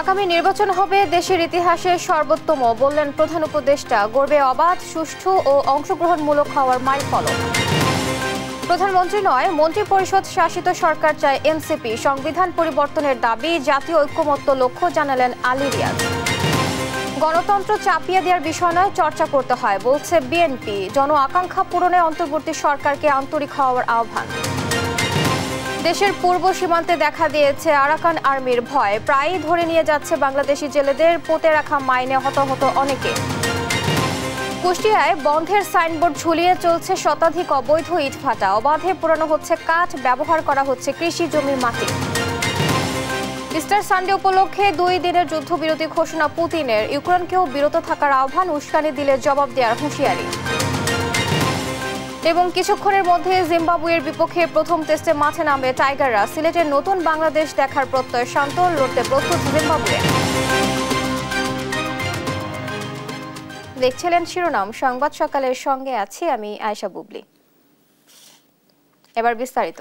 আগামী নির্বাচন হবে দেশের ইতিহাসে সর্বোত্তম, বললেন প্রধান উপদেষ্টা। গড়বে অবাধ, সুষ্ঠু ও অংশগ্রহণমূলক হওয়ার মাইলফলক। প্রধানমন্ত্রী নয়, মন্ত্রিপরিষদ শাসিত সরকার চায় এনসিপি। সংবিধান পরিবর্তনের দাবি, জাতীয় ঐক্যমত্য লক্ষ্য জানালেন আলী রিয়াজ। গণতন্ত্র চাপিয়ে দেওয়ার বিষয় নয়, চর্চা করতে হয়, বলছে বিএনপি। জন আকাঙ্ক্ষা পূরণে অন্তর্বর্তী সরকারকে আন্তরিক হওয়ার আহ্বান। দেশের পূর্ব সীমান্তে দেখা দিয়েছে আরাকান আর্মির ভয়। প্রায়ই ধরে নিয়ে যাচ্ছে বাংলাদেশি জেলেদের, পুঁতে রাখা মাইনে হতাহত অনেকে। কুষ্টিয়ায় বন্ধের সাইনবোর্ড ঝুলিয়ে চলছে শতাধিক অবৈধ ইটভাটা। অবাধে পোড়ানো হচ্ছে কাঠ, ব্যবহার করা হচ্ছে কৃষি জমির মাটি। ইস্টার সানডে উপলক্ষে 2 দিনের যুদ্ধবিরতি ঘোষণা পুতিনের। ইউক্রেনকেও বিরত থাকার আহ্বান, উস্কানি দিলে জবাব দেওয়ার হুঁশিয়ারি। এবং কিছুক্ষণের মধ্যে জিম্বাবুয়ের বিপক্ষে প্রথম টেস্টে মাঠে নামবে টাইগাররা। সিলেটের নতুন বাংলাদেশ দেখার প্রত্যয় শান্ত, লড়তে প্রস্তুত জিম্বাবুয়ে। দেখছিলেন শিরোনাম সংবাদ সকালের, সঙ্গে আছি আমি আয়েশা বুবলি। এবার বিস্তারিত।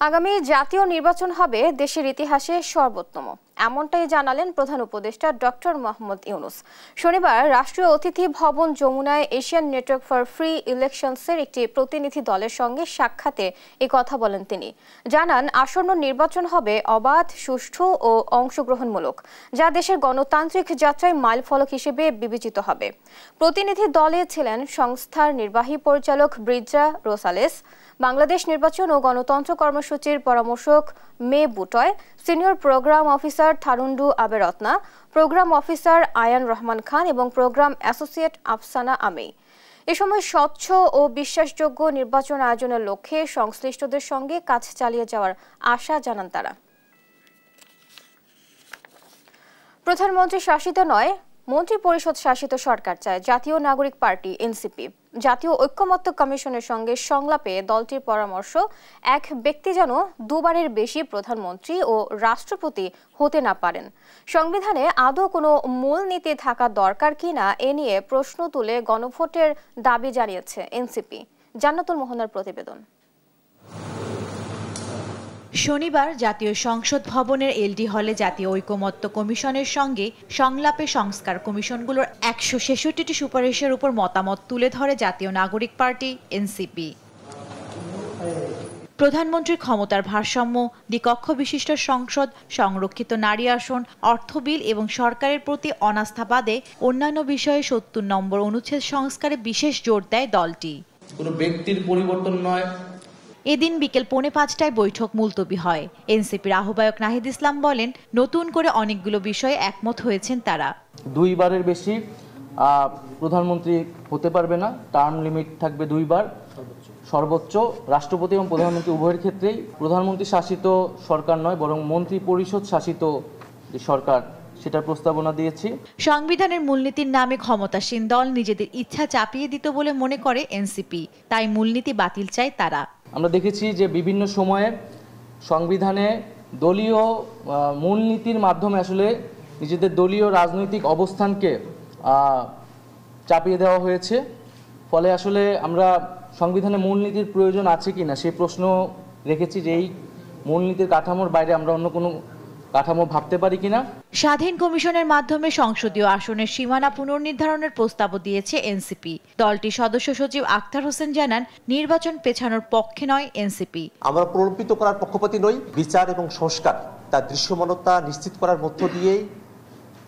আগামী জাতীয় নির্বাচন হবে দেশের ইতিহাসে সর্বোত্তম, এমনটাই জানালেন প্রধান উপদেষ্টা ডক্টর মোহাম্মদ ইউনূস। শনিবার রাষ্ট্রীয় অতিথি ভবন যমুনায় এশিয়ান নেটওয়ার্ক ফর ফ্রি ইলেকশনসের একটি প্রতিনিধি দলের সঙ্গে সাক্ষাতে এই কথা বলেন তিনি। জানান, আসন্ন নির্বাচন হবে অবাধ, সুষ্ঠু ও অংশগ্রহণমূলক, যা দেশের গণতান্ত্রিক যাত্রায় মাইলফলক হিসেবে বিবেচিত হবে। প্রতিনিধি দলে ছিলেন সংস্থার নির্বাহী পরিচালক ব্রিজা রোসালেস, বাংলাদেশ নির্বাচন ও গণতন্ত্র কর্মসূচির পরামর্শক মে বুটয়, senior programme officer Tharindu Abeyratne, programme officer Ayan Rahman Khan এবং প্রোগ্রাম অ্যাসোসিয়েট আফসানা আমেই। এ সময় স্বচ্ছ ও বিশ্বাসযোগ্য নির্বাচন আয়োজনের লক্ষ্যে সংশ্লিষ্টদের সঙ্গে কাজ চালিয়ে যাওয়ার আশা জানান তারা। প্রধানমন্ত্রী শাসিত নয়, মন্ত্রিপরিষদ শাসিত সরকার চায় জাতীয় নাগরিক পার্টি এনসিপি। জাতীয় ঐক্যমত্য কমিশনের সঙ্গে সংলাপে দলটির পরামর্শ, এক ব্যক্তি যেন 2 বারের বেশি প্রধানমন্ত্রী ও রাষ্ট্রপতি হতে না পারেন। সংবিধানে আদৌ কোনো মূলনীতি থাকা দরকার কিনা এ নিয়ে প্রশ্ন তুলে গণভোটের দাবি জানিয়েছে এনসিপি। জান্নাতুল মোহনার প্রতিবেদন। শনিবার জাতীয় সংসদ ভবনের এলডি হলে জাতীয় ঐকমত্য কমিশনের সঙ্গে সংলাপে সংস্কার কমিশনগুলোর 166টি সুপারিশের উপর মতামত তুলে ধরে জাতীয় নাগরিক পার্টি এনসিপি। প্রধানমন্ত্রীর ক্ষমতার ভারসাম্য, দ্বিকক্ষ বিশিষ্ট সংসদ, সংরক্ষিত নারী আসন, অর্থ বিল এবং সরকারের প্রতি অনাস্থা বাদে অন্যান্য বিষয়ে 70 নম্বর অনুচ্ছেদ সংস্কারে বিশেষ জোর দেয় দলটি। কোনো ব্যক্তির পরিবর্তন নয়। এদিন বিকেল 4:45টায় বৈঠক মুলতবি হয়। এনসিপির আহ্বায়ক নাহিদ ইসলাম বলেন, নতুন করে অনেকগুলো বিষয়ে একমত হয়েছেন তারা। 2 বারের বেশি প্রধানমন্ত্রী হতে পারবে না, টার্ম লিমিট থাকবে 2 বার সর্বোচ্চ। রাষ্ট্রপতি এবং প্রধানমন্ত্রী উভয়ের ক্ষেত্রেই প্রধানমন্ত্রী শাসিত সরকার নয়, বরং মন্ত্রী পরিষদ শাসিত যে সরকার, সেটার প্রস্তাবনা দিয়েছি। সংবিধানের মূলনীতির নামে ক্ষমতাসীন দল নিজেদের ইচ্ছা চাপিয়ে দিত বলে মনে করে এনসিপি, তাই মূলনীতি বাতিল চায় তারা। আমরা দেখেছি যে বিভিন্ন সময়ে সংবিধানে দলীয় মূলনীতির মাধ্যমে আসলে নিজেদের দলীয় রাজনৈতিক অবস্থানকে চাপিয়ে দেওয়া হয়েছে। ফলে আসলে আমরা সংবিধানে মূলনীতির প্রয়োজন আছে কিনা সেই প্রশ্ন রেখেছি, যে এই মূলনীতির কাঠামোর বাইরে আমরা অন্য কোনো কাঠামো ভাবতে পারি কিনা। স্বাধীন কমিশনের মাধ্যমে সংসদীয় আসনের সীমানা পুনর্নির্ধারণের প্রস্তাবও দিয়েছে এনসিপি। দলটির সদস্য সচিব আখতার হোসেন জানান, নির্বাচন পেছানোর পক্ষে নয় এনসিপি। আমরা প্রলম্বিত করার পক্ষপাতী নই। বিচার এবং সংস্কার, তার দৃশ্যমানতা নিশ্চিত করার মধ্য দিয়েই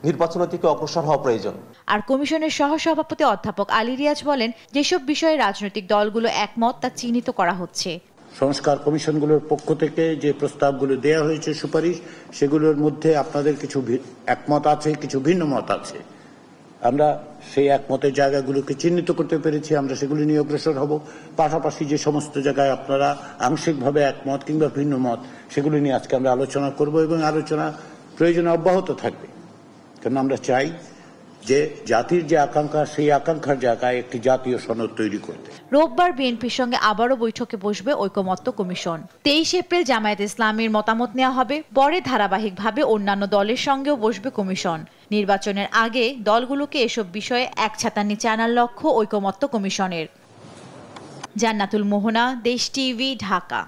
নির্বাচনের দিকে অগ্রসর হওয়া প্রয়োজন। আর কমিশনের সহসভাপতি অধ্যাপক আলী রিয়াজ বলেন, যেসব বিষয়ে রাজনৈতিক দলগুলো একমত তা চিহ্নিত করা হচ্ছে। সংস্কার কমিশনগুলোর পক্ষ থেকে যে প্রস্তাবগুলো দেওয়া হয়েছে, সুপারিশ, সেগুলোর মধ্যে আপনাদের কিছু একমত আছে, কিছু ভিন্ন মত আছে। আমরা সেই একমতের জায়গাগুলোকে চিহ্নিত করতে পেরেছি, আমরা সেগুলি নিয়ে অগ্রসর হব। পাশাপাশি যে সমস্ত জায়গায় আপনারা আংশিকভাবে একমত কিংবা ভিন্ন মত, সেগুলি নিয়ে আজকে আমরা আলোচনা করব এবং আলোচনা প্রয়োজনে অব্যাহত থাকবে। কারণ আমরা চাই যে জাতির যে আকাঙ্ক্ষা, সেই আকাঙ্ক্ষার জায়গায় একটি জাতীয় সনদ তৈরি করতে। রোববার বিএনপির সঙ্গে আবারও বৈঠকে বসবে ঐকমত্য কমিশন। 23 এপ্রিল জামায়াত ইসলামীর মতামত নেওয়া হবে। পরে ধারাবাহিকভাবে অন্যান্য দলের সঙ্গেও বসবে কমিশন। নির্বাচনের আগে দলগুলোকে এসব বিষয়ে এক ছাতার নিচে আনার লক্ষ্য ঐকমত্য কমিশনের। জান্নাতুল মোহনা, দেশ টিভি, ঢাকা।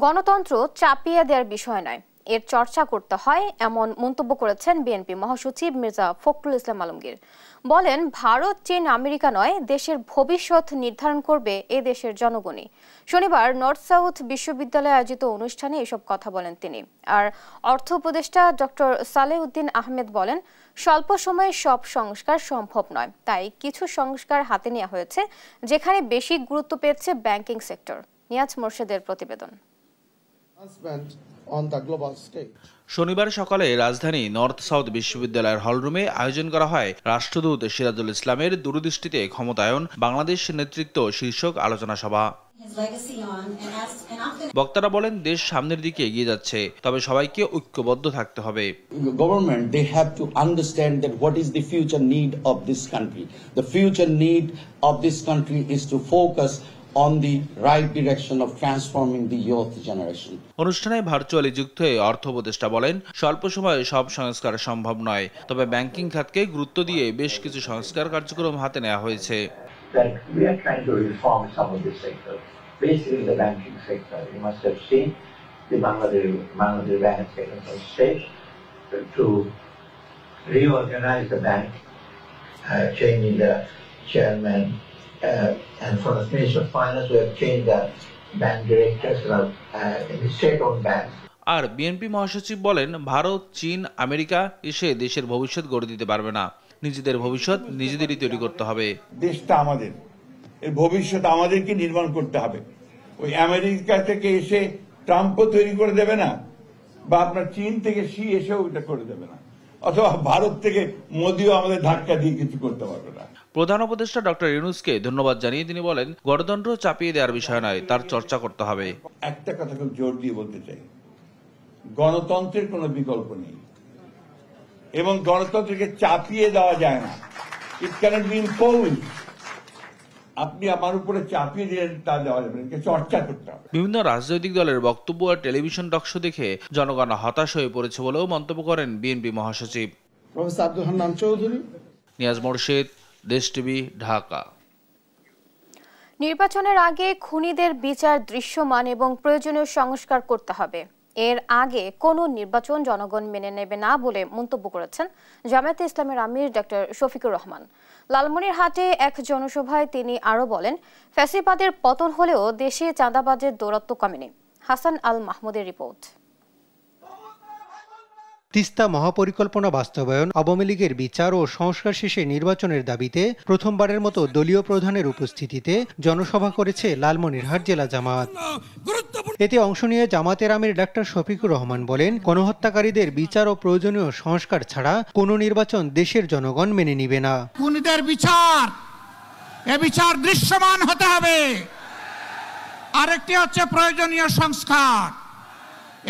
গণতন্ত্র চাপিয়ে দেওয়ার বিষয় নয়, এর চর্চা করতে হয়, এমন মন্তব্য করেছেন বিএনপি মহাসচিব মির্জা ফখরুল ইসলাম আলমগীর। বলেন, ভারত, চীন, আমেরিকা নয়, দেশের ভবিষ্যৎ নির্ধারণ করবে এ দেশের জনগণই। শনিবার নর্থ সাউথ বিশ্ববিদ্যালয়ে আয়োজিত অনুষ্ঠানে এসব কথা বলেন তিনি। আর অর্থ উপদেষ্টা ডক্টর সালেউদ্দিন আহমেদ বলেন, স্বল্প সময়ে সব সংস্কার সম্ভব নয়, তাই কিছু সংস্কার হাতে নেওয়া হয়েছে, যেখানে বেশি গুরুত্ব পেয়েছে ব্যাংকিং সেক্টর। নিয়াজ মোর্শেদের প্রতিবেদন। শনিবার সকালে রাজধানী নর্থ সাউথ বিশ্ববিদ্যালয়ের হলরুমে আয়োজন করা হয় রাষ্ট্রদূত সিরাজুল ইসলামের দূরদৃষ্টিতে ক্ষমতায়ন বাংলাদেশ নেতৃত্ব শীর্ষক আলোচনা সভা। বক্তারা বলেন, দেশ সামনের দিকে এগিয়ে যাচ্ছে, তবে সবাইকে ঐক্যবদ্ধ থাকতে হবে। Government, they have to understand that what is the future need of this country. The future need of this country is to focus on the right direction of transforming the youth generation. অনুষ্ঠানে virtually যুক্ত হয়ে অর্থ উপদেষ্টা বলেন, স্বল্প সময়ে সব সংস্কার সম্ভব নয়, তবে ব্যাংকিং খাতকে গুরুত্ব দিয়ে বেশ কিছু সংস্কার কার্যক্রম হাতে নেওয়া হয়েছে। We are trying to reform some of this sector, basically the banking sector. You must have seen the Bangladesh Bank has taken some steps to reorganize the bank, changing the chairman. And for the Ministry of Finance, we have changed the bank directors in the state-owned banks. আর বিএনপি মহাসচিব বলেন, ভারত, চীন, America এসে দেশের ভবিষ্যৎ গড়ে দিতে পারবে না, নিজেদের ভবিষ্যৎ নিজেদেরই তৈরি করতে হবে। দেশটা আমাদের, এর ভবিষ্যৎ আমাদেরকে নির্মাণ করতে হবে। ওই আমেরিকা থেকে এসে ট্রাম্পও তৈরি করে দেবে না, বা আপনার চীন থেকে শি এসেও এটা করে দেবে না, অথবা ভারত থেকে মোদিও আমাদের ধাক্কা দিয়ে কিছু করতে পারবে না। প্রধান উপদেষ্টা ডক্টর ইউনূসকে ধন্যবাদ জানিয়ে তিনি বলেন, গণতন্ত্র চাপিয়ে দেওয়ার বিষয় নয়, তার চর্চা করতে হবে। একটা কথা খুব জোর দিয়ে বলতে চাই, গণতন্ত্রের কোনো বিকল্প নেই এবং গণতন্ত্রকে চাপিয়ে দেওয়া যায় না। ইট ক্যানট বি ইম্পোজড। আপনি আমার উপরে চাপিয়ে দিলেন তা দেওয়া যাবে না, চর্চা করতে হবে। বিভিন্ন রাজনৈতিক দলের বক্তব্য আর টেলিভিশন টকশো দেখে জনগণ হতাশ হয়ে পড়েছে বলেও মন্তব্য করেন বিএনপি মহাসচিব প্রফেসর আব্দুল হান্নান চৌধুরী। নিয়াজ মোর্শেদ, দেশ টিভি, ঢাকা। নির্বাচনের আগে খুনিদের বিচার দৃশ্যমান এবং প্রয়োজনীয় সংস্কার করতে হবে। এর আগে কোনো নির্বাচন জনগণ মেনে নেবে না বলে মন্তব্য করেছেন জামায়াতে ইসলামের আমির ডক্টর শফিকুর রহমান। লালমনিরহাটে এক জনসভায় তিনি আরও বলেন, ফ্যাসিবাদের পতন হলেও দেশে চাঁদাবাজের দৌরাত্ম্য কমেনি। হাসান আল মাহমুদের রিপোর্ট। তিস্তা মহাপরিকল্পনা বাস্তবায়ন, আওয়ামী লীগের বিচার ও সংস্কার শেষে নির্বাচনের দাবিতে প্রথমবারের মতো দলীয় প্রধানের উপস্থিতিতে জনসভা করেছে লালমনিরহাট জেলা জামাত। এতে অংশ নিয়ে জামাতের আমির ডাক্তার শফিকুর রহমান বলেন, গণহত্যাকারীদের বিচার ও প্রয়োজনীয় সংস্কার ছাড়া কোনো নির্বাচন দেশের জনগণ মেনে নিবে না। খুনিদের বিচার, এ বিচার দৃশ্যমান হতে হবে। আরেকটি হচ্ছে প্রয়োজনীয় সংস্কার।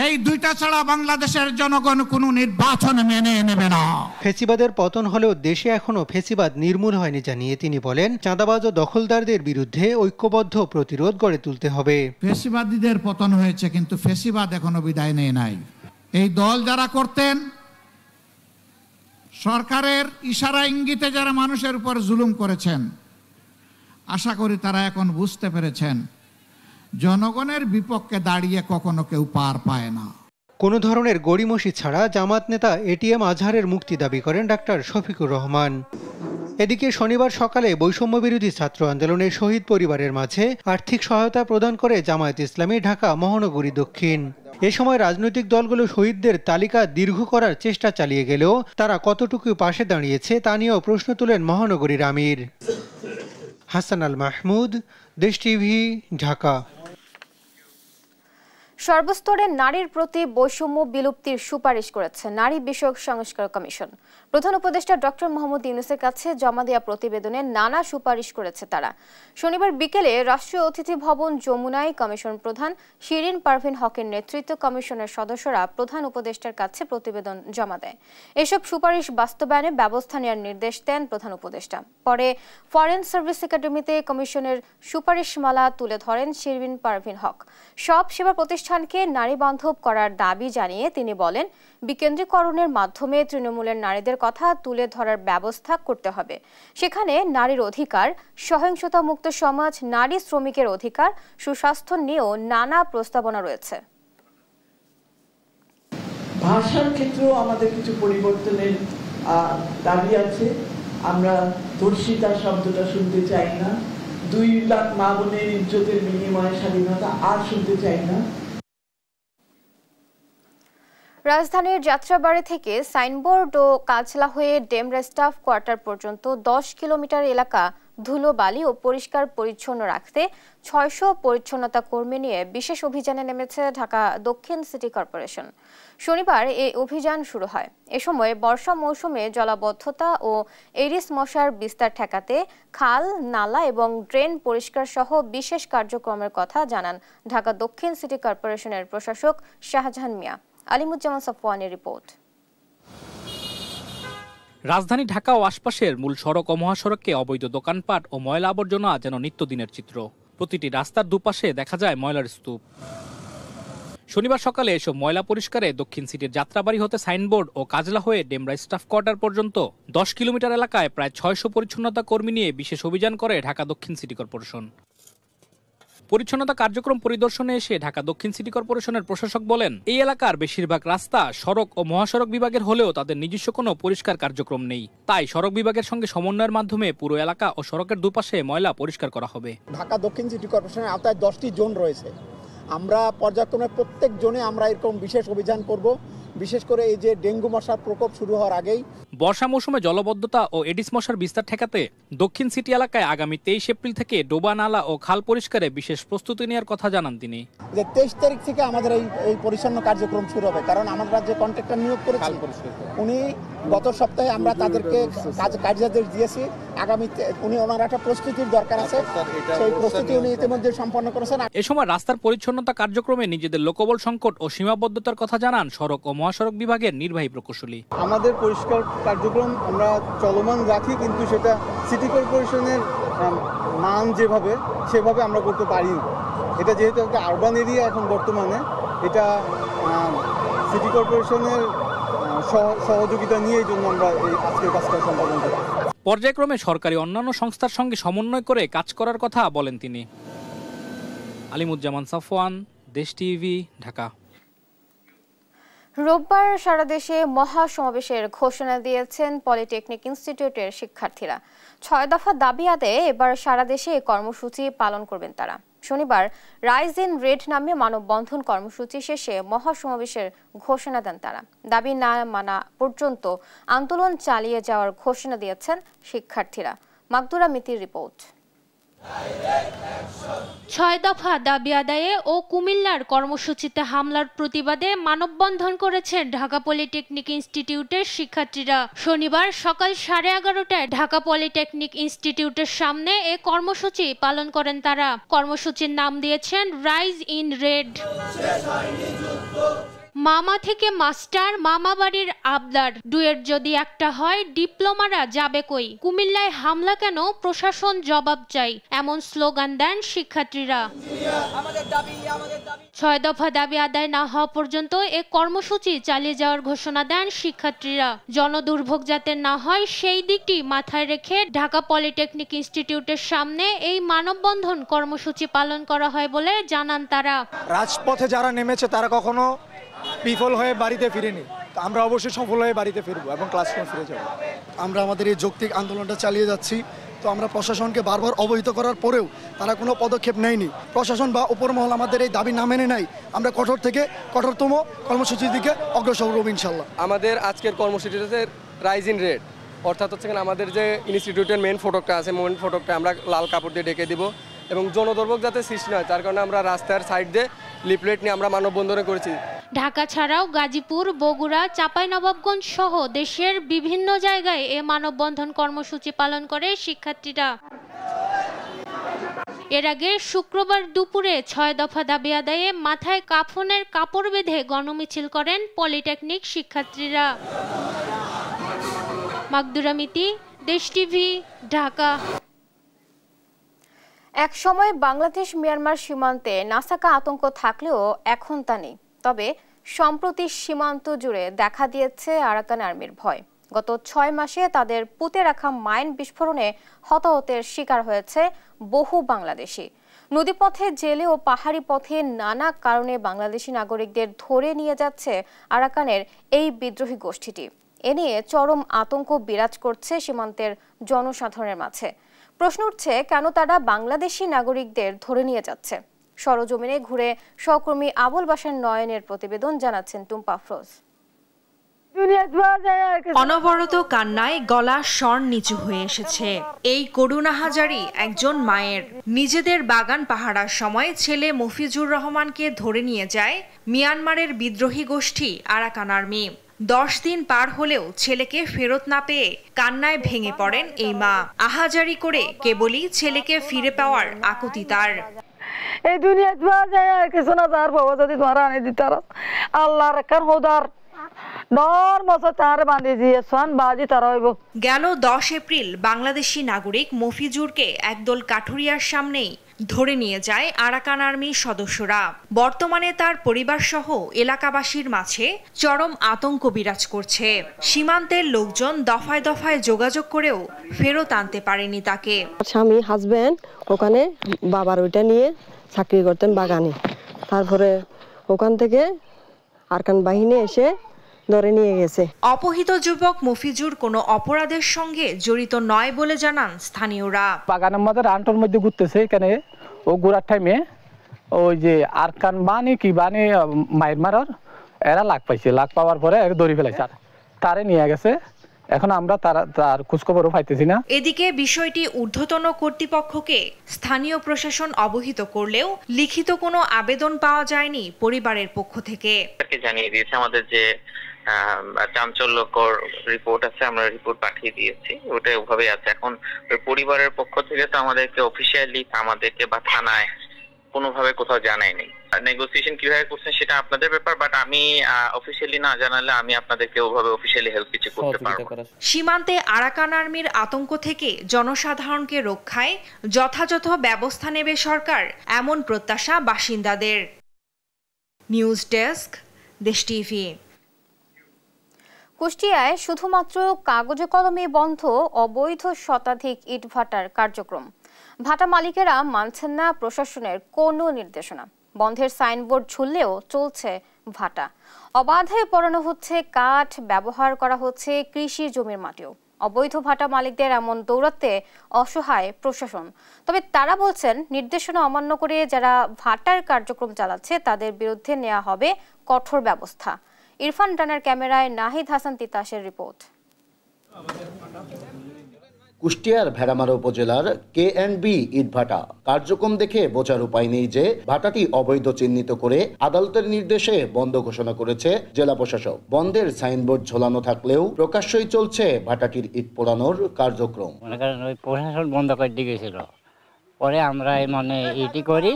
এই দুইটা ছাড়া বাংলাদেশের জনগণ কোনো নির্বাচন মেনে নেবে না। ফেসিবাদের পতন হলেও দেশে এখনো ফেসিবাদ নির্মূল হয়নি জানিয়ে তিনি বলেন, চাঁদাবাজ ও দখলদারদের বিরুদ্ধে ঐক্যবদ্ধ প্রতিরোধ গড়ে তুলতে হবে। ফেসিবাদীদের পতন হয়েছে, কিন্তু ফেসিবাদ এখনো বিদায় নেয় নাই। এই দল যারা করতেন, সরকারের ইশারা ইঙ্গিতে যারা মানুষের উপর জুলুম করেছেন, আশা করি তারা এখন বুঝতে পেরেছেন জনগণের বিপক্ষে দাঁড়িয়ে কখনো কেউ পার পায় না। কোনো ধরনের গড়িমসি ছাড়া জামাত নেতা এটিএম আজহারের মুক্তি দাবি করেন ডাক্তার শফিকুর রহমান। এদিকে শনিবার সকালে বৈষম্য বিরোধী ছাত্র আন্দোলনের শহীদ পরিবারের মাঝে আর্থিক সহায়তা প্রদান করে জামায়াত ইসলামী ঢাকা মহানগরী দক্ষিণ। এ সময় রাজনৈতিক দলগুলো শহীদদের তালিকা দীর্ঘ করার চেষ্টা চালিয়ে গেলেও তারা কতটুকু পাশে দাঁড়িয়েছে তা নিয়েও প্রশ্ন তুলেন মহানগরীর আমির। হাসান আল মাহমুদ, দেশ টিভি, ঢাকা। সর্বস্তরের নারীর প্রতি বৈষম্য বিলুপ্তির সুপারিশ করেছে নারী বিষয়ক সংস্কার কমিশন। প্রধান উপদেষ্টা ডক্টর মোহাম্মদ ইউনূসের কাছে জমা দেওয়া প্রতিবেদনে নানা সুপারিশ করেছে তারা। শনিবার বিকেলে রাষ্ট্রীয় অতিথি ভবন যমুনায় কমিশন প্রধান শিরিন পারভিন হকের নেতৃত্বে কমিশনের সদস্যরা প্রধান উপদেষ্টার কাছে প্রতিবেদন জমা দেয়। এসব সুপারিশ বাস্তবায়নে ব্যবস্থা নেওয়ার নির্দেশ দেন প্রধান উপদেষ্টা। পরে ফরেন সার্ভিস একাডেমিতে কমিশনের সুপারিশমালা তুলে ধরেন শিরিন পারভিন হক। সব সেবা প্রতিষ্ঠান প্রতিষ্ঠানকে নারী বান্ধব করার দাবি জানিয়ে তিনি বলেন, বিকেন্দ্রীকরণের মাধ্যমে তৃণমূলের নারীদের কথা তুলে ধরার ব্যবস্থা করতে হবে। সেখানে নারীর অধিকার, সহিংসতা মুক্ত সমাজ, নারী শ্রমিকের অধিকার, সুস্বাস্থ্য নিয়েও নানা প্রস্তাবনা রয়েছে। ভাষার ক্ষেত্রেও আমাদের কিছু পরিবর্তনের দাবি আছে। আমরা ধর্ষিতা শব্দটা শুনতে চাই না। 2 লাখ মা বোনের ইজ্জতের বিনিময়ে স্বাধীনতা আর শুনতে চাই না। রাজধানীর যাত্রাবাড়ি থেকে সাইনবোর্ড ও কাজলা হয়ে ডেমরা স্টাফ কোয়ার্টার পর্যন্ত 10 কিলোমিটার এলাকা ধুলোবালি ও পরিষ্কার পরিচ্ছন্ন রাখতে 600 পরিচ্ছন্নতা কর্মী নিয়ে বিশেষ অভিযানে নেমেছে ঢাকা দক্ষিণ সিটি কর্পোরেশন। শনিবার এই অভিযান শুরু হয়। এ সময় বর্ষা মৌসুমে জলাবদ্ধতা ও এডিস মশার বিস্তার ঠেকাতে খাল, নালা এবং ড্রেন পরিষ্কার সহ বিশেষ কার্যক্রমের কথা জানান ঢাকা দক্ষিণ সিটি কর্পোরেশনের প্রশাসক শাহজাহান মিয়া। আলিমুজ্জামান সাফওয়ানের রিপোর্ট। রাজধানী ঢাকা ও আশপাশের মূল সড়ক ও মহাসড়কে অবৈধ দোকানপাট ও ময়লা আবর্জনা যেন নিত্যদিনের চিত্র। প্রতিটি রাস্তার দুপাশে দেখা যায় ময়লার স্তূপ। শনিবার সকালে এসব ময়লা পরিষ্কারে দক্ষিণ সিটির যাত্রাবাড়ি হতে সাইনবোর্ড ও কাজলা হয়ে ডেমরা স্টাফ কোয়ার্টার পর্যন্ত 10 কিলোমিটার এলাকায় প্রায় 600 পরিচ্ছন্নতা কর্মী নিয়ে বিশেষ অভিযান করে ঢাকা দক্ষিণ সিটি কর্পোরেশন। পরিচ্ছন্নতা কার্যক্রম পরিদর্শনে এসে ঢাকা দক্ষিণ সিটি কর্পোরেশনের প্রশাসক বলেন, এই এলাকার বেশিরভাগ রাস্তা সড়ক ও মহাসড়ক বিভাগের হলেও তাদের নিজস্ব কোনো পরিষ্কার কার্যক্রম নেই। তাই সড়ক বিভাগের সঙ্গে সমন্বয়ের মাধ্যমে পুরো এলাকা ও সড়কের দুপাশে ময়লা পরিষ্কার করা হবে। ঢাকা দক্ষিণ সিটি কর্পোরেশনের আওতায় 10টি জোন রয়েছে। আমরা পর্যায়ক্রমে প্রত্যেক জোনে আমরা এরকম বিশেষ অভিযান করব। বিশেষ করে এই যে ডেঙ্গু মশার প্রকোপ শুরু হওয়ার আগেই বর্ষা মৌসুমে জলবদ্ধতা ও এডিস মশার বিস্তার ঠেকাতে দক্ষিণ সিটি এলাকায় আগামী 23 এপ্রিল থেকে ডোবা, নালা ও খাল পরিষ্কারে বিশেষ প্রস্তুতি নেওয়ার কথা জানান তিনি। যে 23 তারিখ থেকে আমাদের এই পরিচ্ছন্ন কার্যক্রম শুরু হবে, কারণ আমাদের যে কন্ট্রাক্টর নিয়োগ করেছি উনি গত সপ্তাহে আমরা তাদেরকে কার্যাদেশ দিয়েছি। আগামীতে ওনার একটা প্রস্তুতির দরকার আছে, সেই প্রস্তুতি উনি ইতিমধ্যে সম্পন্ন করেছেন। এ সময় রাস্তার পরিচ্ছন্নতা কার্যক্রমে নিজেদের লোকবল সংকট ও সীমাবদ্ধতার কথা জানান সড়ক ও মহাসড়ক বিভাগের নির্বাহী প্রকৌশলী। আমাদের পরিষ্কার কার্যক্রম আমরা চলমান রাখি, কিন্তু সেটা সিটি কর্পোরেশনের মান সেভাবে আমরা করতে পারি না। এটা যেহেতু একটা আরবান এরিয়া এখন বর্তমানে, এটা সিটি কর্পোরেশনের সহযোগিতা নিয়ে এই জন্য আমরা এই আজকের কাজটা সম্পাদন করি। পর্যায়ক্রমে সরকারি অন্যান্য সংস্থার সঙ্গে সমন্বয় করে কাজ করার কথা বলেন তিনি। আলিমুজ্জামান সাফওয়ান, দেশ টিভি, ঢাকা। রোববার সারা দেশে মহা সমাবেশের ঘোষণা দিয়েছেন পলিটেকনিক ইনস্টিটিউটের শিক্ষার্থীরা। 6 দফা দাবি আদায়ে এবার সারা দেশে কর্মসূচি পালন করবেন তারা। শনিবার রাইজ ইন রেড নামে মানববন্ধন কর্মসূচি শেষে মহা সমাবেশের ঘোষণা দেন তারা। দাবি না মানা পর্যন্ত আন্দোলন চালিয়ে যাওয়ার ঘোষণা দিয়েছেন শিক্ষার্থীরা। মাকদুরা মিতির রিপোর্ট। 6 দফা দাবি আদায়ে ও কুমিল্লার কর্মসূচিতে হামলার প্রতিবাদে মানববন্ধন করেছেন ঢাকা পলিটেকনিক ইনস্টিটিউটের শিক্ষার্থীরা। শনিবার সকাল 11:30টায় ঢাকা পলিটেকনিক ইনস্টিটিউটের সামনে এ কর্মসূচি পালন করেন তারা। কর্মসূচির নাম দিয়েছেন রাইজ ইন রেড। মামা থেকে মাস্টার, মামা বাড়ির আবদার, দুয়ের যদি একটা হয় ডিপ্লোমারা যাবে কই, কুমিল্লায় হামলা কেন, প্রশাসন জবাব চাই, এমন স্লোগান দেন শিক্ষার্থীরা। 6 দফা দাবি আদায় না হওয়া পর্যন্ত এ কর্মসূচি চালিয়ে যাওয়ার ঘোষণা দেন শিক্ষার্থীরা। জনদুর্ভোগ যাতে না হয় সেই দিকটি মাথায় রেখে ঢাকা পলিটেকনিক ইনস্টিটিউটের সামনে এই মানববন্ধন কর্মসূচি পালন করা হয় বলে জানান তারা। রাজপথে যারা নেমেছে তারা কখনো বিফল হয়ে বাড়িতে ফিরেনি। আমরা অবশ্যই সফল হয়ে বাড়িতে ফিরবো এবং ক্লাসরুমে ফিরে যাব। আমরা আমাদের এই যৌক্তিক আন্দোলনটা চালিয়ে যাচ্ছি। তো আমরা প্রশাসনকে বারবার অবহিত করার পরেও তারা কোনো পদক্ষেপ নেয়নি। প্রশাসন বা উপরমহল আমাদের এই দাবি না মেনে নেয়। আমরা কঠোর থেকে কঠোরতম কর্মসূচির দিকে অগ্রসর হব ইনশাল্লাহ। আমাদের আজকের কর্মসূচি হচ্ছে রাইজ ইন রেড, অর্থাৎ হচ্ছে আমাদের যে ইনস্টিটিউটের মেন ফটকটা আছে, মেন ফটকটা আমরা লাল কাপড় দিয়ে ঢেকে দিব এবং জনদুর্ভোগ যাতে সৃষ্টি হয় তার কারণে আমরা রাস্তার সাইড দিয়ে লিফলেট নিয়ে আমরা মানববন্ধনে করেছি। ঢাকা ছাড়াও গাজীপুর, বগুড়া, চাঁপাইনবাবগঞ্জ সহ দেশের বিভিন্ন জায়গায় এ মানববন্ধন কর্মসূচি পালন করে শিক্ষার্থীরা। এর আগে শুক্রবার দুপুরে 6 দফা দাবি আদায়ে মাথায় কাফনের কাপড় বেঁধে গণমিছিল করেন পলিটেকনিক শিক্ষার্থীরা। মাকদুরা মিতি, দেশ টিভি, ঢাকা। এক সময় বাংলাদেশ মিয়ানমার সীমান্তে নাসাকা আতঙ্ক থাকলেও এখন তা নেই। তবে সম্প্রতি সীমান্ত জুড়ে দেখা দিয়েছে আরাকান আর্মির ভয়। গত 6 মাসে তাদের পুঁতে রাখা মাইন বিস্ফোরণে হতাহতের শিকার হয়েছে বহু বাংলাদেশি। নদীপথে, জেলে ও পাহাড়ি পথে নানা কারণে বাংলাদেশি নাগরিকদের ধরে নিয়ে যাচ্ছে আরাকানের এই বিদ্রোহী গোষ্ঠীটি। এ নিয়ে চরম আতঙ্ক বিরাজ করছে সীমান্তের জনসাধারণের মাঝে। প্রশ্ন উঠছে, কেন তারা বাংলাদেশি নাগরিকদের ধরে নিয়ে যাচ্ছে? সরজমিনে ঘুরে সহকর্মী আবুল বাশার নয়নের প্রতিবেদন, জানাচ্ছেন টুম্পা আফরোজ। অনবরত কান্নায় গলা স্বর নিচু হয়ে এসেছে এই করুণা হাজারি একজন মায়ের। নিজেদের বাগান পাহারার সময় ছেলে মফিজুর রহমানকে ধরে নিয়ে যায় মিয়ানমারের বিদ্রোহী গোষ্ঠী আরাকান আর্মি। 10 দিন পার হলেও ছেলেকে ফেরত না পেয়ে কান্নায় ভেঙে পড়েন এই মা। আহাজারি করে কেবলই ছেলেকে ফিরে পাওয়ার আকুতি তার। এই দুনিয়ায় কিছু না, তার বাবা যদি তোমার আনে দিতার আল্লাহর একটা হোদার গেল 10 এপ্রিল বাংলাদেশি নাগরিক মফিজুরকে একদল কাঠুরিয়ার সামনেই ধরে নিয়ে যায় আরাকান আর্মির সদস্যরা। বর্তমানে তার পরিবার সহ এলাকাবাসীর মাঝে চরম আতঙ্ক বিরাজ করছে। সীমান্তের লোকজন দফায় দফায় যোগাযোগ করেও ফেরত আনতে পারেনি তাকে। স্বামী হাজবেন্ড ওখানে বাবার ওইটা নিয়ে চাকরি করতেন বাগানে, তারপরে ওখান থেকে আরাকান বাহিনী এসে ধরে নিয়ে গেছে। অপহৃত যুবক মফিজুর কোনো অপরাধের সঙ্গে জড়িত নয় বলে জানান স্থানীয়রা। বাগানের মধ্যে রানটোর মধ্যে ঘুরতেছে, এখানে ও ঘুরার টাইমে ওই যে আরাকান বানি কি বানি মায়ের মারার এরা লাগ পাইছে, লাগ পাওয়ার পরে দড়ি ফেলাইছে, তারে নিয়ে গেছে। এখন আমরা তার খোঁজখবরও পাইতেছি না। এদিকে বিষয়টি ঊর্ধ্বতন কর্তৃপক্ষকে স্থানীয় প্রশাসন অবহিত করলেও লিখিত কোনো আবেদন পাওয়া যায়নি পরিবারের পক্ষ থেকে। জানিয়ে দিয়েছে আমাদের যে চাঞ্চল্যকর রিপোর্ট আছে, আমরা রিপোর্ট পাঠিয়ে দিয়েছি, ওটা ওভাবে আছে। এখন পরিবারের পক্ষ থেকে তো আমাদেরকে অফিসিয়ালি আমাদেরকে বা থানায় কোনোভাবে কোথাও জানায়নি। নেগোসিয়েশন কিভাবে করছেন সেটা আপনাদের ব্যাপার, বাট আমি অফিসিয়ালি না জানালে আমি আপনাদেরকে ওভাবে অফিসিয়ালি হেল্প কিছু করতে পারবো না। সীমান্তে আরাকান আর্মির আতঙ্ক থেকে জনসাধারণকে রক্ষায় যথাযথ ব্যবস্থা নেবে সরকার, এমন প্রত্যাশা বাসিন্দাদের। নিউজ ডেস্ক, দেশ টিভি। কুষ্টিয়ায় শুধুমাত্র কাগজে কলমে বন্ধ অবৈধ শতাধিক ইটভাটার কার্যক্রম। ভাটা মালিকেরা মানছেন না প্রশাসনের কোনো নির্দেশনা। বন্ধের সাইনবোর্ড ঝুললেও চলছে ভাটা। অবাধে পোড়ানো হচ্ছে কাঠ, ব্যবহার করা হচ্ছে কৃষি জমির মাটিও। অবৈধ ভাটা মালিকদের এমন দৌরাত্মে অসহায় প্রশাসন। তবে তারা বলছেন, নির্দেশনা অমান্য করে যারা ভাটার কার্যক্রম চালাচ্ছে তাদের বিরুদ্ধে নেওয়া হবে কঠোর ব্যবস্থা। ইরফান রানার ক্যামেরায় নাহিদ হাসান তিতাসের রিপোর্ট। কুষ্টিয়ার ভেড়ামারা উপজেলার KNB ইটভাটা কার্যক্রম দেখে বোঝার উপায় নেই যে ভাটাটি অবৈধ চিহ্নিত করে আদালতের নির্দেশে বন্ধ ঘোষণা করেছে জেলা প্রশাসক। বন্ধের সাইনবোর্ড ঝোলানো থাকলেও প্রকাশ্যই চলছে ভাটাটির ইট পোড়ানোর কার্যক্রম। মনে করেন ওই প্রশাসন বন্ধ করে দিয়েছিল, পরে আমরা ইটি করি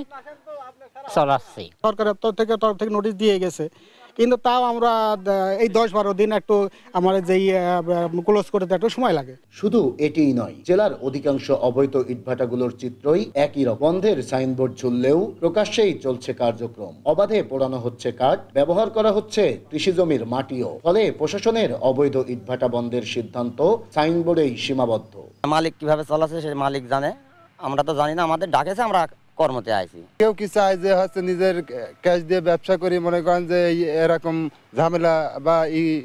চলাচ্ছি। সরকারের তরফ থেকে নোটিশ দিয়ে গেছে, কিন্তু তাও আমরা এই 10-12 দিন একটু আমাদের যে ক্লোজ করতে একটু সময় লাগে। শুধু এটিই নয়, জেলার অধিকাংশ অবৈধ ইটভাটাগুলোর চিত্রই একই রকম। বন্ধের সাইনবোর্ড ঝুললেও প্রকাশ্যেই চলছে কার্যক্রম। অবাধে পোড়ানো হচ্ছে কাঠ, ব্যবহার করা হচ্ছে কৃষি জমির মাটিও। ফলে প্রশাসনের অবৈধ ইটভাটা বন্ধের সিদ্ধান্ত সাইনবোর্ডেই সীমাবদ্ধ। মালিক কিভাবে চলাচ্ছে সে মালিক জানে, আমরা তো জানি না। আমাদের ডাকেছে, আমরা কর্মতে আইছি। কেউ কি চায় যে হচ্ছে নিজের ক্যাশ দিয়ে ব্যবসা করি, মনে করেন যে এরকম ঝামেলা বা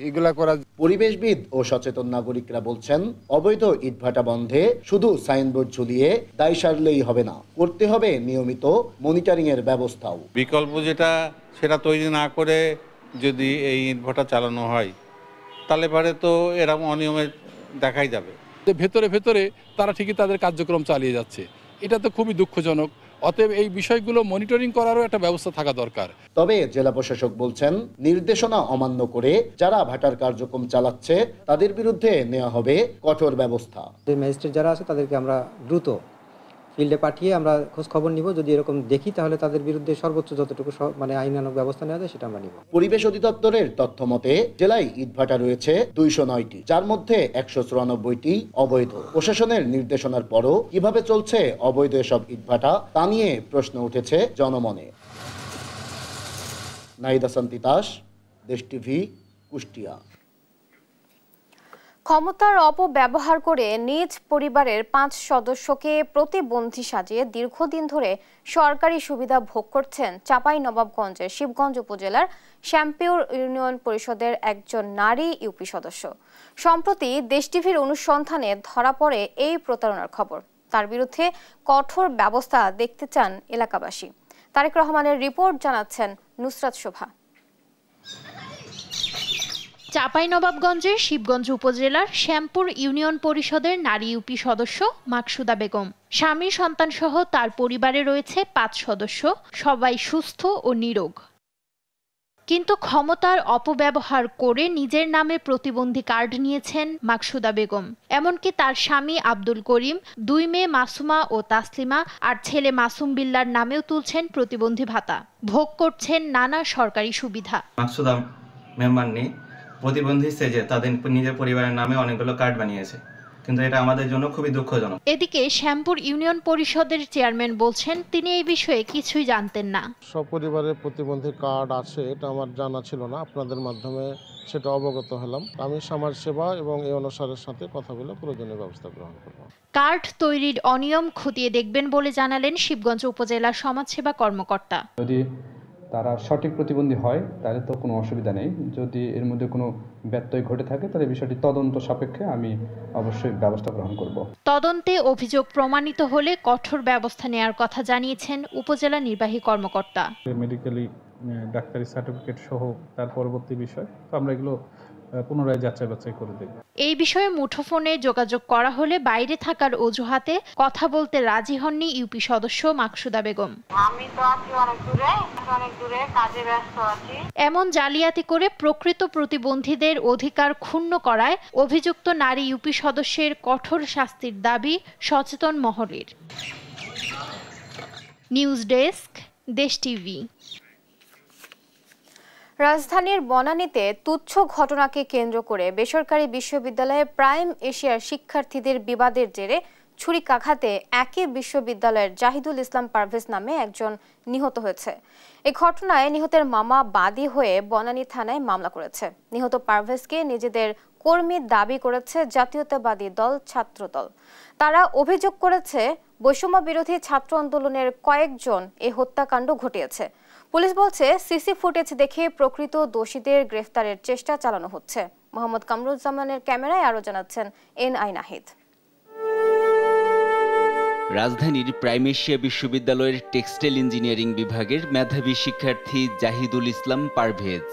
এগুলা করা। পরিবেশবিদ ও সচেতন নাগরিকরা বলছেন, অবৈধ ইটভাটা বন্ধে শুধু সাইনবোর্ড ঝুলিয়ে দায় সারলেই হবে না, করতে হবে নিয়মিত মনিটরিং এর ব্যবস্থাও। বিকল্প যেটা সেটা তৈরি না করে যদি এই ইটভাটা চালানো হয় তাহলে পরে তো এরকম অনিয়মের দেখাই যাবে। ভেতরে ভেতরে তারা ঠিকই তাদের কার্যক্রম চালিয়ে যাচ্ছে, এটা তো খুবই দুঃখজনক। অতএব এই বিষয়গুলো মনিটরিং করারও একটা ব্যবস্থা থাকা দরকার। তবে জেলা প্রশাসক বলছেন, নির্দেশনা অমান্য করে যারা ভাটার কার্যক্রম চালাচ্ছে তাদের বিরুদ্ধে নেওয়া হবে কঠোর ব্যবস্থা। ম্যাজিস্ট্রেট যারা আছে তাদেরকে আমরা দ্রুত ফিল্ডে পাঠিয়ে আমরা খোঁজ খবর নিব, যদি এরকম দেখি তাহলে তাদের বিরুদ্ধে সর্বোচ্চ যতটুকু মানে আইনানুগ ব্যবস্থা নেওয়া যায় সেটা আমরা নিব। পরিবেশ অধিদপ্তরের তথ্য মতে জেলায় ইটভাটা রয়েছে 209টি, যার মধ্যে 194টি অবৈধ। প্রশাসনের নির্দেশনার পরও কিভাবে চলছে অবৈধ এসব ইটভাটা তা নিয়ে প্রশ্ন উঠেছে জনমনে। নাহিদ হাসান তিতাস, দেশ টিভি, কুষ্টিয়া। ক্ষমতার অপব্যবহার করে নিজ পরিবারের 5 সদস্যকে প্রতিবন্ধী সাজিয়ে দীর্ঘদিন ধরে সরকারি সুবিধা ভোগ করছেন চাঁপাইনবাবগঞ্জের শিবগঞ্জ উপজেলার শ্যামপুর ইউনিয়ন পরিষদের একজন নারী ইউপি সদস্য। সম্প্রতি দেশ টিভির অনুসন্ধানে ধরা পড়ে এই প্রতারণার খবর। তার বিরুদ্ধে কঠোর ব্যবস্থা দেখতে চান এলাকাবাসী। তারেক রহমানের রিপোর্ট, জানাচ্ছেন নুসরাত শোভা। চাঁপাইনবাবগঞ্জের শিবগঞ্জ উপজেলার শ্যামপুর ইউনিয়ন পরিষদের নারী ইউপি সদস্য মাকসুদা বেগম। স্বামী সন্তান সহ তার পরিবারে রয়েছে 5 সদস্য, সবাই সুস্থ ও নিরোগ। কিন্তু ক্ষমতার অপব্যবহার করে নিজের নামে প্রতিবন্ধী কার্ড নিয়েছেন মাকসুদা বেগম। এমনকি তার স্বামী আব্দুল করিম, 2 মেয়ে মাসুমা ও তাসলিমা আর ছেলে মাসুম বিল্লার নামেও তুলছেন প্রতিবন্ধী ভাতা। ভোগ করছেন নানা সরকারি সুবিধা। মাকসুদা মেম্বার নেই প্রতিবন্ধী সেজে তাদের নিজের পরিবারের নামে অনেকগুলো কার্ড বানিয়েছে, কিন্তু এটা আমাদের জন্য খুবই দুঃখজনক। এদিকে শ্যামপুর ইউনিয়ন পরিষদের চেয়ারম্যান বলছেন তিনি এই বিষয়ে কিছুই জানতেন না। সব পরিবারের প্রতিবন্ধী কার্ড আছে এটা আমার জানা ছিল না, আপনাদের মাধ্যমে সেটা অবগত হলাম। আমি সমাজ সেবা এবং এই অনুসারের সাথে কথা বলে প্রয়োজনীয় ব্যবস্থা গ্রহণ করব। কার্ড তৈরির অনিয়ম খতিয়ে দেখবেন বলে জানালেন শিবগঞ্জ উপজেলা সমাজসেবা কর্মকর্তা। যদি তারা সঠিক প্রতিবন্ধী হয় তাহলে তো কোনো অসুবিধা নেই, যদি এর মধ্যে কোনো ব্যত্যয় ঘটে থাকে তাহলে বিষয়টি তদন্ত সাপেক্ষে আমি অবশ্যই ব্যবস্থা গ্রহণ করব। তদন্তে অভিযোগ প্রমাণিত হলে কঠোর ব্যবস্থা নেওয়ার কথা জানিয়েছেন উপজেলা নির্বাহী কর্মকর্তা। মেডিকেলি ডাক্তারি সার্টিফিকেট সহ তার পরবর্তী বিষয় তো আমরা এগুলো পুনরায় যাচাই বাছাই করে দেব। এই বিষয়ে মুঠোফোনে যোগাযোগ করা হলে বাইরে থাকার অজুহাতে কথা বলতে রাজি হননি ইউপি সদস্য মাকসুদা বেগম। আমি তো আছি অনেক দূরে কাজে ব্যস্ত আছি। এমন জালিয়াতি করে প্রকৃত প্রতিবন্ধীদের অধিকার ক্ষুণ্ণ করায় অভিযুক্ত নারী ইউপি সদস্যের কঠোর শাস্তির দাবি সচেতন মহলের। নিউজ ডেস্ক, দেশ টিভি। রাজধানীর বনানীতে তুচ্ছ ঘটনাকে কেন্দ্র করে বেসরকারি বিশ্ববিদ্যালয়ে প্রাইম এশিয়ার শিক্ষার্থীদের বিবাদের জেরে ছুরিকাঘাতে একই বিশ্ববিদ্যালয়ের জাহিদুল ইসলাম পারভেজ নামে একজন নিহত হয়েছে। এই ঘটনায় নিহতের মামা বাদী হয়ে বনানী থানায় মামলা করেছে। নিহত পারভেজকে নিজেদের কর্মী দাবি করেছে জাতীয়তাবাদী দল ছাত্রদল। তারা অভিযোগ করেছে বৈষম্য বিরোধী ছাত্র আন্দোলনের কয়েকজন এই হত্যাকাণ্ড ঘটিয়েছে। পুলিশ বলছে সিসি ফুটেজ দেখে প্রকৃত দোষীদের গ্রেফতারের চেষ্টা চালানো হচ্ছে। মোহাম্মদ কামরুজ্জামানের ক্যামেরায় আরো জানাচ্ছেন এনআই নাহিদ। রাজধানীর প্রাইম এশিয়া বিশ্ববিদ্যালয়ের টেক্সটাইল ইঞ্জিনিয়ারিং বিভাগের মেধাবী শিক্ষার্থী জাহিদুল ইসলাম পারভেজ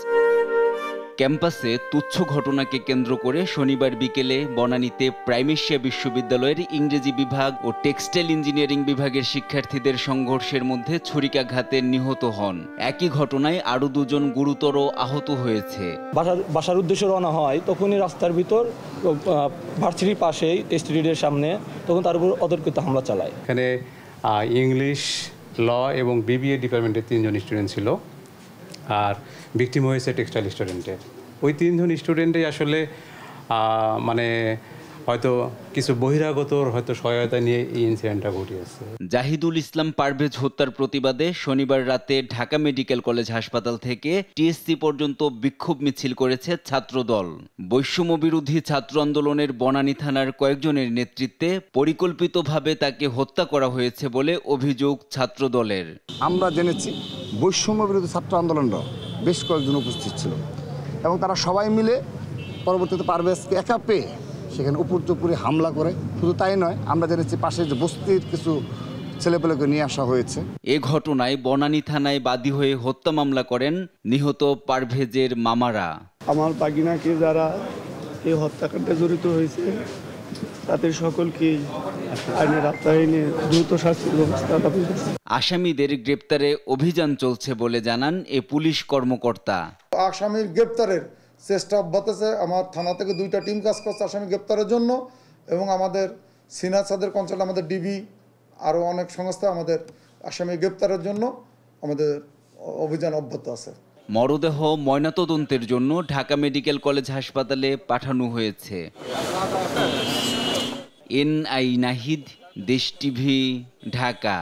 ক্যাম্পাসে তুচ্ছ ঘটনাকে কেন্দ্র করে শনিবার বিকেলে বনানীতে প্রাইম এশিয়া বিশ্ববিদ্যালয়ের ইংরেজি বিভাগ ও টেক্সটাইল ইঞ্জিনিয়ারিং বিভাগের শিক্ষার্থীদের সংঘর্ষের মধ্যে ছুরিকাঘাতে নিহত হন। একই ঘটনায় আরও 2 জন গুরুতর আহত হয়েছে। বাসার উদ্দেশ্যে রওনা হয়, তখনই রাস্তার ভিতর ভার্সিটির পাশেই টেস্টিডের সামনে তখন তার উপর অতর্কিত হামলা চালায়। এখানে ইংলিশ, ল এবং বিবিএ ডিপার্টমেন্টের 3 জন স্টুডেন্ট ছিল, আর ভিকটিম হয়েছে টেক্সটাইল স্টুডেন্টের। ওই 3 জন স্টুডেন্টই আসলে মানে হয়তো কিছু বহিরাগতর হয়তো সহায়তা নিয়ে এই ইনসিডেন্টটা ঘটিয়েছে। জাহিদুল ইসলাম পারভেজ হত্যার প্রতিবাদে শনিবার রাতে ঢাকা মেডিকেল কলেজ হাসপাতাল থেকে টিএসসি পর্যন্ত বিক্ষোভ মিছিল করেছে ছাত্রদল। বৈষম্য বিরোধী ছাত্র আন্দোলনের বনানী থানার কয়েকজনের নেতৃত্বে পরিকল্পিতভাবে তাকে হত্যা করা হয়েছে বলে অভিযোগ ছাত্রদলের। আমরা জেনেছি বৈষম্য বিরোধী ছাত্র আন্দোলনরা বেশ কয়েকজন উপস্থিত ছিল এবং তারা সবাই মিলে পরবর্তীতে পারভেজকে একা পেয়ে সেখানে উপর্যুপুরি হামলা করে। শুধু তাই নয়, আমরা জেনেছি পাশে যে বস্তির কিছু ছেলেপেলেকে নিয়ে আসা হয়েছে। এ ঘটনায় বনানী থানায় বাদী হয়ে হত্যা মামলা করেন নিহত পারভেজের মামারা। আমার বাগিনাকে যারা এই হত্যাকাণ্ডে জড়িত হয়েছে তাদের সকলকে আইনের আওতায় এনে দ্রুত শাস্তির ব্যবস্থা দাবি করছে। আসামিদের গ্রেপ্তারে অভিযান চলছে বলে জানান এ পুলিশ কর্মকর্তা। আসামির গ্রেপ্তারের চেষ্টা অব্যাহত আছে। আমার থানা থেকে 2টা টিম কাজ করছে আসামি গ্রেপ্তারের জন্য এবং আমাদের সিনিয়র সাদের কনসাল্ট আমাদের ডিবি আরও অনেক সংস্থা আমাদের আসামি গ্রেপ্তারের জন্য আমাদের অভিযান অব্যাহত আছে। মরদেহ ময়নাতদন্তের জন্য ঢাকা মেডিকেল কলেজ হাসপাতালে পাঠানো হয়েছে। এনআই নাহিদ, দেশ টিভি, ঢাকা।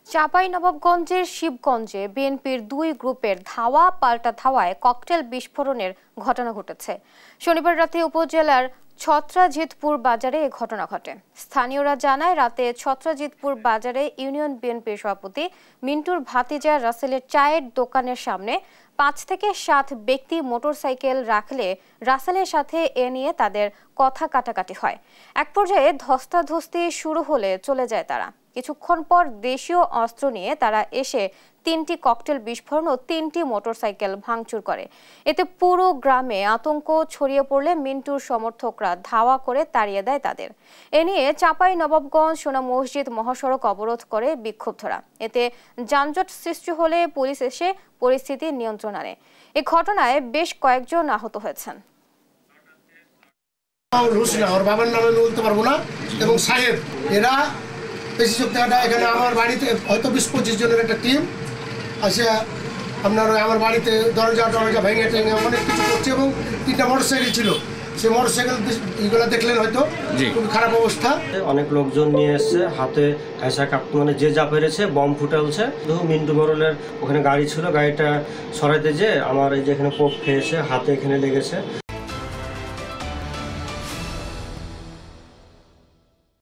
চাঁপাইনবাবগঞ্জের শিবগঞ্জে বিএনপির 2 গ্রুপের ধাওয়া পাল্টা ধাওয়ায় ককটেল বিস্ফোরণের ঘটনা ঘটেছে। শনিবার রাতে উপজেলার ছত্রাজিতপুর বাজারে এ ঘটনা ঘটে। স্থানীয়রা জানায়, রাতে ছত্রাজিতপুর বাজারে ইউনিয়ন বিএনপির সভাপতি মিন্টুর ভাতিজা রাসেলের চায়ের দোকানের সামনে 5 থেকে 7 ব্যক্তি মোটরসাইকেল রাখলে রাসেলের সাথে এ নিয়ে তাদের কথা কাটাকাটি হয়। এক পর্যায়ে ধস্তাধস্তি শুরু হলে চলে যায় তারা। কিছুক্ষণ পর দেশীয় অস্ত্র নিয়ে তারা এসে 3টি ককটেল বিস্ফোরণ ও 3টি মোটরসাইকেল ভাঙচুর করে। এতে পুরো গ্রামে আতঙ্ক ছড়িয়ে পড়লে মিন্টুর সমর্থকরা ধাওয়া করে তাড়িয়ে দেয় তাদের। এ নিয়ে চাঁপাইনবাবগঞ্জ সোনা মসজিদ মহাসড়ক অবরোধ করে বিক্ষুব্ধরা। এতে যানজট সৃষ্টি হলে পুলিশ এসে পরিস্থিতি নিয়ন্ত্রণে আনে। এই ঘটনায় বেশ কয়েকজন আহত হয়েছেন। ওর বাবার নামে বলতে পারবো না, এবং সাহেব এরা বেশি সপ্তাহটা এখানে আমার বাড়িতে হয়তো 20-25 জনের একটা টিম আসে আপনার আমার বাড়িতে দরজা ভেঙে টেঙে অনেক কিছু করছে, এবং 3টা মোটরসাইকেল ছিল। সে মোটরসাইকেল এগুলো দেখলেন হয়তো খুব খারাপ অবস্থা। অনেক লোকজন নিয়ে এসছে, হাতে হাইসা কাপ মানে যে যা পেরেছে বম ফুটালছে। মিন্টু মোড়লের ওখানে গাড়ি ছিল, গাড়িটা সরাইতে যে আমার এই যে এখানে পোক খেয়েছে, হাতে এখানে লেগেছে।